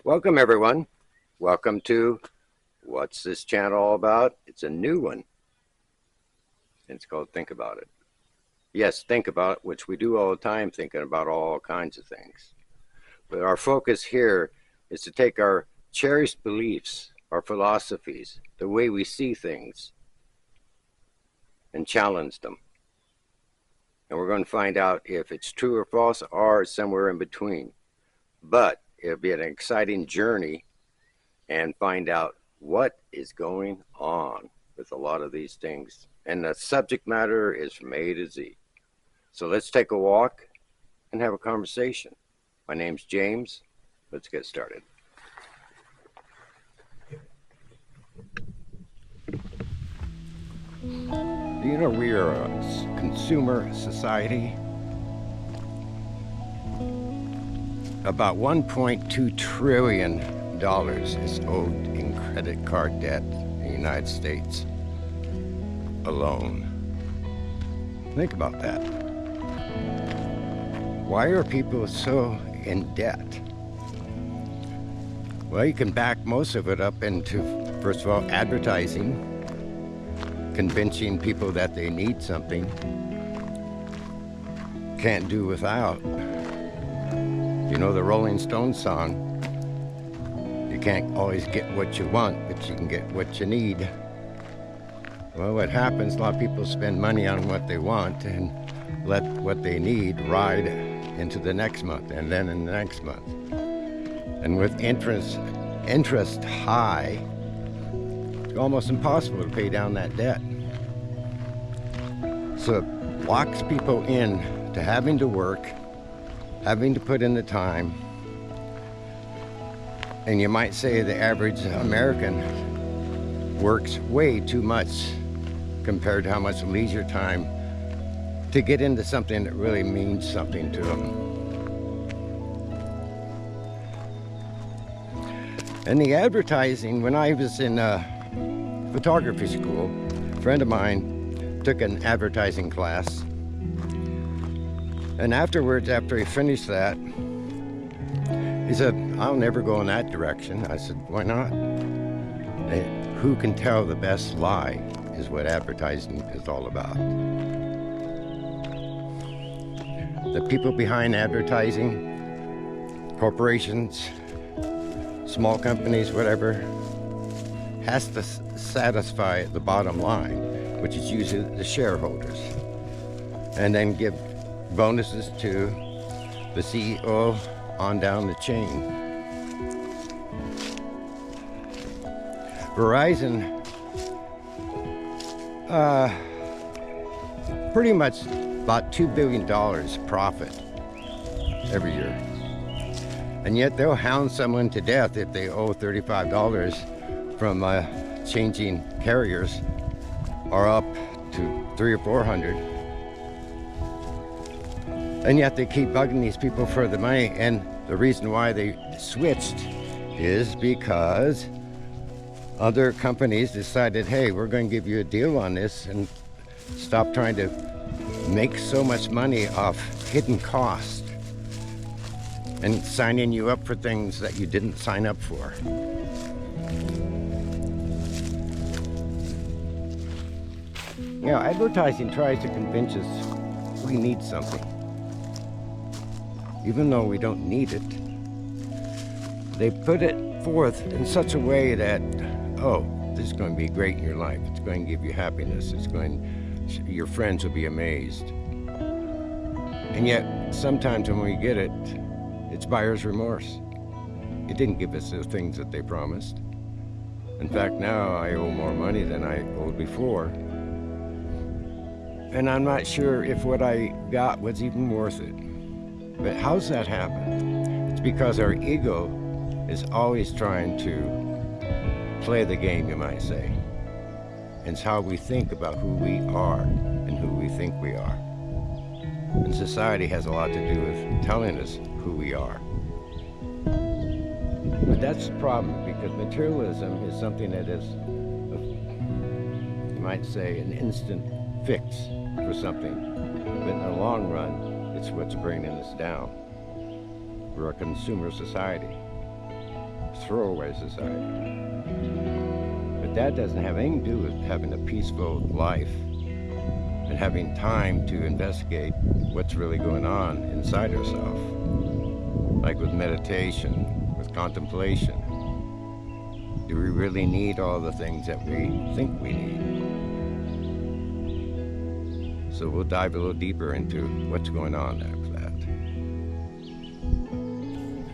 Welcome, everyone. Welcome to What's This Channel All About? It's a new one. It's called Think About It. Yes, think about it, which we do all the time, thinking about all kinds of things. But our focus here is to take our cherished beliefs, our philosophies, the way we see things, and challenge them. And we're going to find out if it's true or false or somewhere in between. But it'll be an exciting journey and find out what is going on with a lot of these things. And the subject matter is from A to Z. So let's take a walk and have a conversation. My name's James. Let's get started. Do you know we are a consumer society? About $1.2 trillion is owed in credit card debt in the United States alone. Think about that. Why are people so in debt? Well, you can back most of it up into, first of all, advertising, convincing people that they need something, can't do without. You know the Rolling Stones song, you can't always get what you want, but you can get what you need. Well, what happens, a lot of people spend money on what they want and let what they need ride into the next month and then in the next month. And with interest high, it's almost impossible to pay down that debt. So it locks people in to having to work, having to put in the time. And you might say the average American works way too much compared to how much leisure time to get into something that really means something to them. And the advertising, when I was in photography school, a friend of mine took an advertising class. And afterwards, after he finished that, he said, I'll never go in that direction. I said, why not? Who can tell the best lie is what advertising is all about. The people behind advertising, corporations, small companies, whatever, has to satisfy the bottom line, which is usually the shareholders, and then give bonuses to the CEO on down the chain. Verizon pretty much about $2 billion profit every year. And yet they'll hound someone to death if they owe $35 from changing carriers or up to $300 or $400. And yet they keep bugging these people for the money. And the reason why they switched is because other companies decided, hey, we're going to give you a deal on this and stop trying to make so much money off hidden cost and signing you up for things that you didn't sign up for. You know, advertising tries to convince us we need something. Even though we don't need it, they put it forth in such a way that, oh, this is going to be great in your life. It's going to give you happiness. Your friends will be amazed. And yet, sometimes when we get it, it's buyer's remorse. It didn't give us the things that they promised. In fact, now I owe more money than I owed before. And I'm not sure if what I got was even worth it. But how's that happen? It's because our ego is always trying to play the game, you might say. It's how we think about who we are and who we think we are. And society has a lot to do with telling us who we are. But that's the problem, because materialism is something that is, you might say, an instant fix for something. But in the long run, it's what's bringing us down. We're a consumer society. throwaway society. But that doesn't have anything to do with having a peaceful life and having time to investigate what's really going on inside ourselves. Like with meditation, with contemplation. Do we really need all the things that we think we need? So we'll dive a little deeper into what's going on there with that.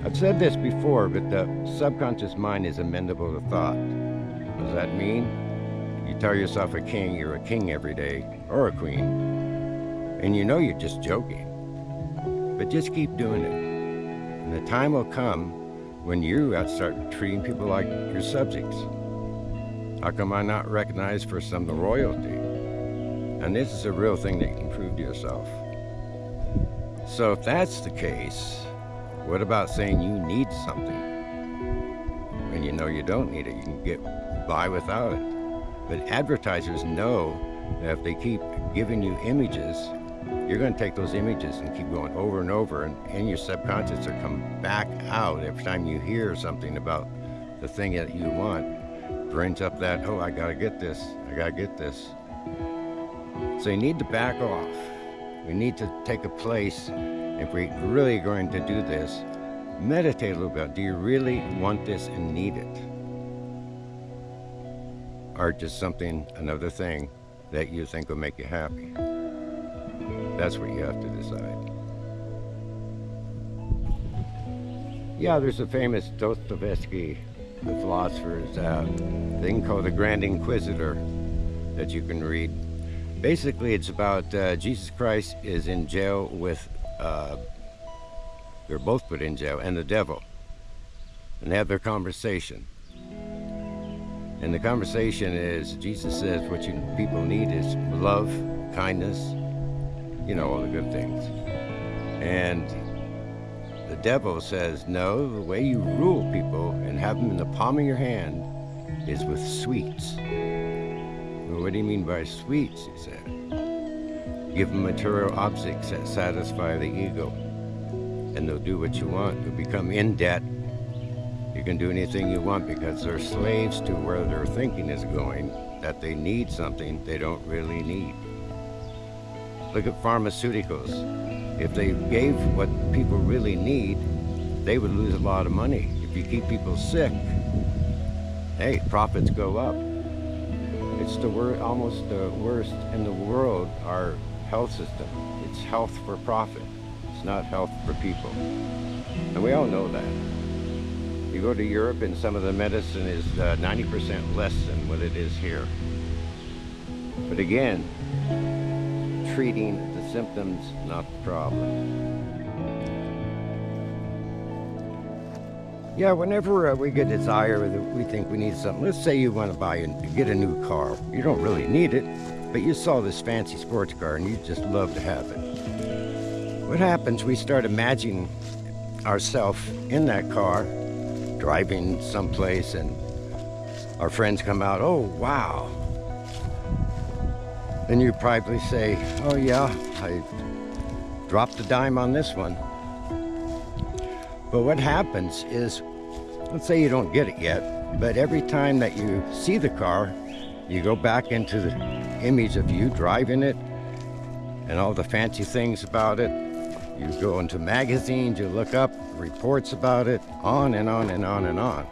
I've said this before, but the subconscious mind is amenable to thought. What does that mean? You tell yourself you're a king every day, or a queen, and you know you're just joking. But just keep doing it. And the time will come when you start treating people like your subjects. How come I'm not recognized for some of the royalty? And this is a real thing that you can prove to yourself. So if that's the case, what about saying you need something when you know you don't need it? You can get by without it. But advertisers know that if they keep giving you images, you're going to take those images and keep going over and over, and in your subconscious will come back out every time you hear something about the thing that you want. Brings up that, oh, I got to get this, I got to get this. So you need to back off. We need to take a place, if we're really going to do this, meditate a little bit. Do you really want this and need it? Or just something, another thing that you think will make you happy? That's what you have to decide. Yeah, there's a famous Dostoevsky, the philosopher's thing called The Grand Inquisitor that you can read. Basically, it's about Jesus Christ is in jail with, they're both put in jail, and the devil. And they have their conversation. And the conversation is, Jesus says what you people need is love, kindness, you know, all the good things. And the devil says, no, the way you rule people and have them in the palm of your hand is with sweets. Well, what do you mean by sweets, he said? Give them material objects that satisfy the ego, and they'll do what you want. They'll become in debt. You can do anything you want because they're slaves to where their thinking is going, that they need something they don't really need. Look at pharmaceuticals. If they gave what people really need, they would lose a lot of money. If you keep people sick, hey, profits go up. It's almost the worst in the world, our health system. It's health for profit. It's not health for people. And we all know that. You go to Europe and some of the medicine is 90% less than what it is here. But again, treating the symptoms, not the problem. Yeah, whenever we get a desire that we think we need something, let's say you want to get a new car. You don't really need it, but you saw this fancy sports car and you just love to have it. What happens, we start imagining ourselves in that car, driving someplace, and our friends come out, oh, wow. Then you probably say, oh yeah, I dropped a dime on this one. But what happens is, let's say you don't get it yet, but every time that you see the car, you go back into the image of you driving it and all the fancy things about it. You go into magazines, you look up reports about it, on and on and on and on.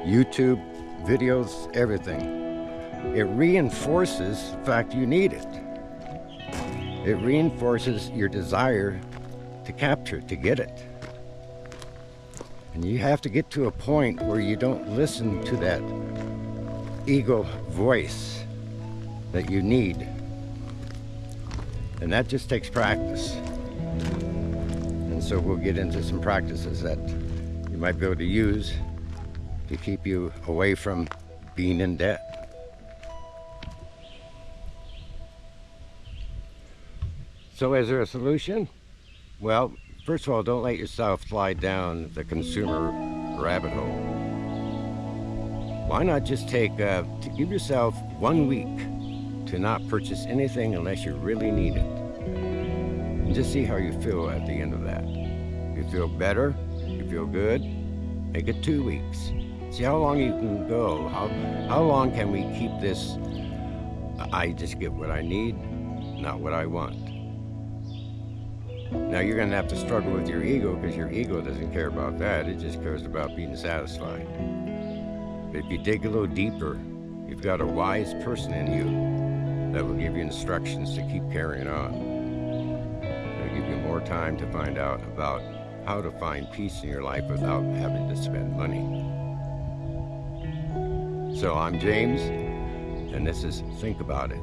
YouTube, videos, everything. It reinforces the fact you need it. It reinforces your desire to capture it, to get it. And you have to get to a point where you don't listen to that ego voice that you need. And that just takes practice. And so we'll get into some practices that you might be able to use to keep you away from being in debt. So is there a solution? Well, first of all, don't let yourself slide down the consumer rabbit hole. Why not just to give yourself 1 week to not purchase anything unless you really need it. And just see how you feel at the end of that. You feel better, you feel good, Make it 2 weeks. See how long you can go. How long can we keep this? I just get what I need, not what I want. Now you're going to have to struggle with your ego, because your ego doesn't care about that. It just cares about being satisfied. But if you dig a little deeper, you've got a wise person in you that will give you instructions to keep carrying on. It'll give you more time to find out about how to find peace in your life without having to spend money. So I'm James, and this is Think About It.